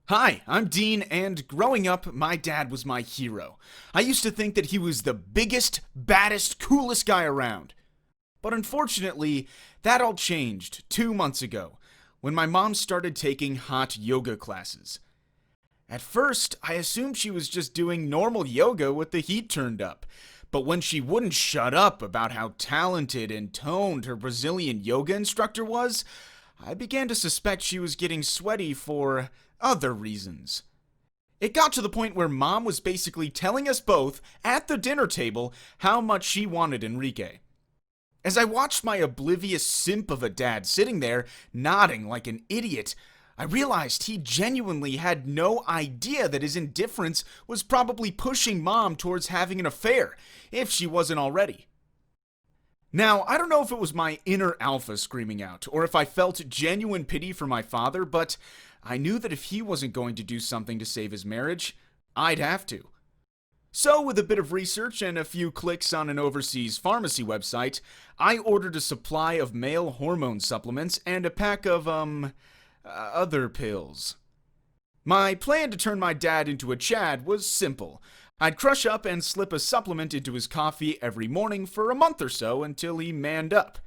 Hi, I'm Dean, and growing up, my dad was my hero. I used to think that he was the biggest, baddest, coolest guy around. But unfortunately, that all changed 2 months ago, when my mom started taking hot yoga classes. At first, I assumed she was just doing normal yoga with the heat turned up. But when she wouldn't shut up about how talented and toned her Brazilian yoga instructor was, I began to suspect she was getting sweaty for other reasons. It got to the point where Mom was basically telling us both at the dinner table how much she wanted Enrique. As I watched my oblivious simp of a dad sitting there, nodding like an idiot, I realized he genuinely had no idea that his indifference was probably pushing Mom towards having an affair, if she wasn't already. Now, I don't know if it was my inner alpha screaming out, or if I felt genuine pity for my father, but I knew that if he wasn't going to do something to save his marriage, I'd have to. So, with a bit of research and a few clicks on an overseas pharmacy website, I ordered a supply of male hormone supplements and a pack of, other pills. My plan to turn my dad into a Chad was simple. I'd crush up and slip a supplement into his coffee every morning for a month or so until he manned up.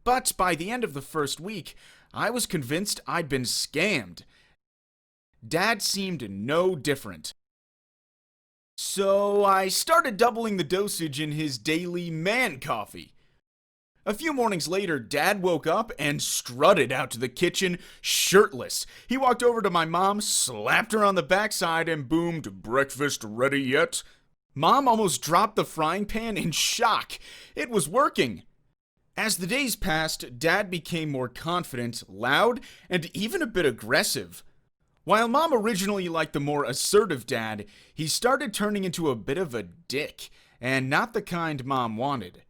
But by the end of the first week, I was convinced I'd been scammed. Dad seemed no different. So I started doubling the dosage in his daily man coffee. A few mornings later, Dad woke up and strutted out to the kitchen shirtless. He walked over to my mom, slapped her on the backside, and boomed, "Breakfast ready yet?" Mom almost dropped the frying pan in shock. It was working. As the days passed, Dad became more confident, loud, and even a bit aggressive. While Mom originally liked the more assertive dad, he started turning into a bit of a dick, and not the kind Mom wanted.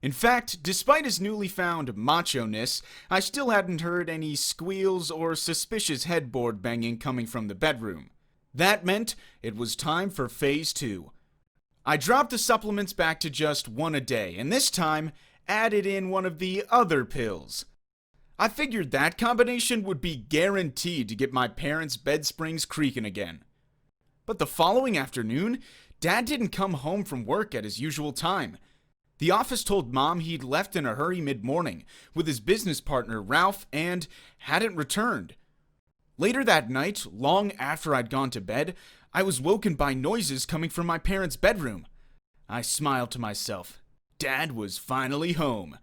In fact, despite his newly found macho-ness, I still hadn't heard any squeals or suspicious headboard banging coming from the bedroom. That meant it was time for phase 2. I dropped the supplements back to just one a day, and this time added in one of the other pills. I figured that combination would be guaranteed to get my parents' bed springs creaking again. But the following afternoon, Dad didn't come home from work at his usual time. The office told Mom he'd left in a hurry mid-morning with his business partner Ralph and hadn't returned. Later that night, long after I'd gone to bed, I was woken by noises coming from my parents' bedroom. I smiled to myself. Dad was finally home.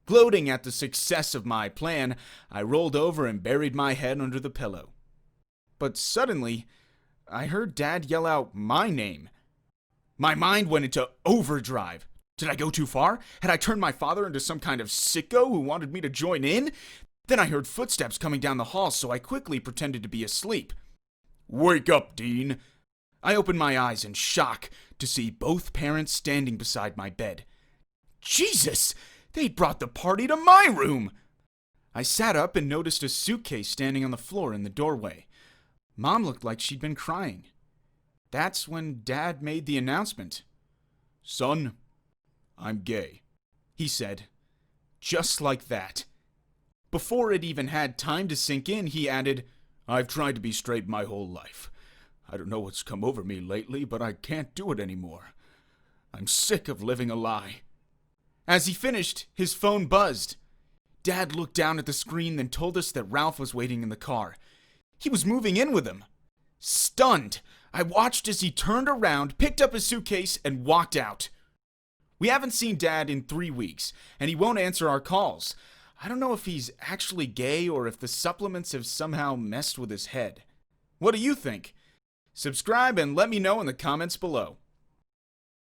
Gloating at the success of my plan, I rolled over and buried my head under the pillow. But suddenly, I heard Dad yell out my name. My mind went into overdrive. Did I go too far? Had I turned my father into some kind of sicko who wanted me to join in? Then I heard footsteps coming down the hall, so I quickly pretended to be asleep. "Wake up, Dean." I opened my eyes in shock to see both parents standing beside my bed. Jesus! They'd brought the party to my room! I sat up and noticed a suitcase standing on the floor in the doorway. Mom looked like she'd been crying. That's when Dad made the announcement. "Son, I'm gay," he said. Just like that. Before it even had time to sink in, he added, "I've tried to be straight my whole life. I don't know what's come over me lately, but I can't do it anymore. I'm sick of living a lie." As he finished, his phone buzzed. Dad looked down at the screen, then told us that Ralph was waiting in the car. He was moving in with him. Stunned, I watched as he turned around, picked up his suitcase, and walked out. We haven't seen Dad in 3 weeks, and he won't answer our calls. I don't know if he's actually gay or if the supplements have somehow messed with his head. What do you think? Subscribe and let me know in the comments below.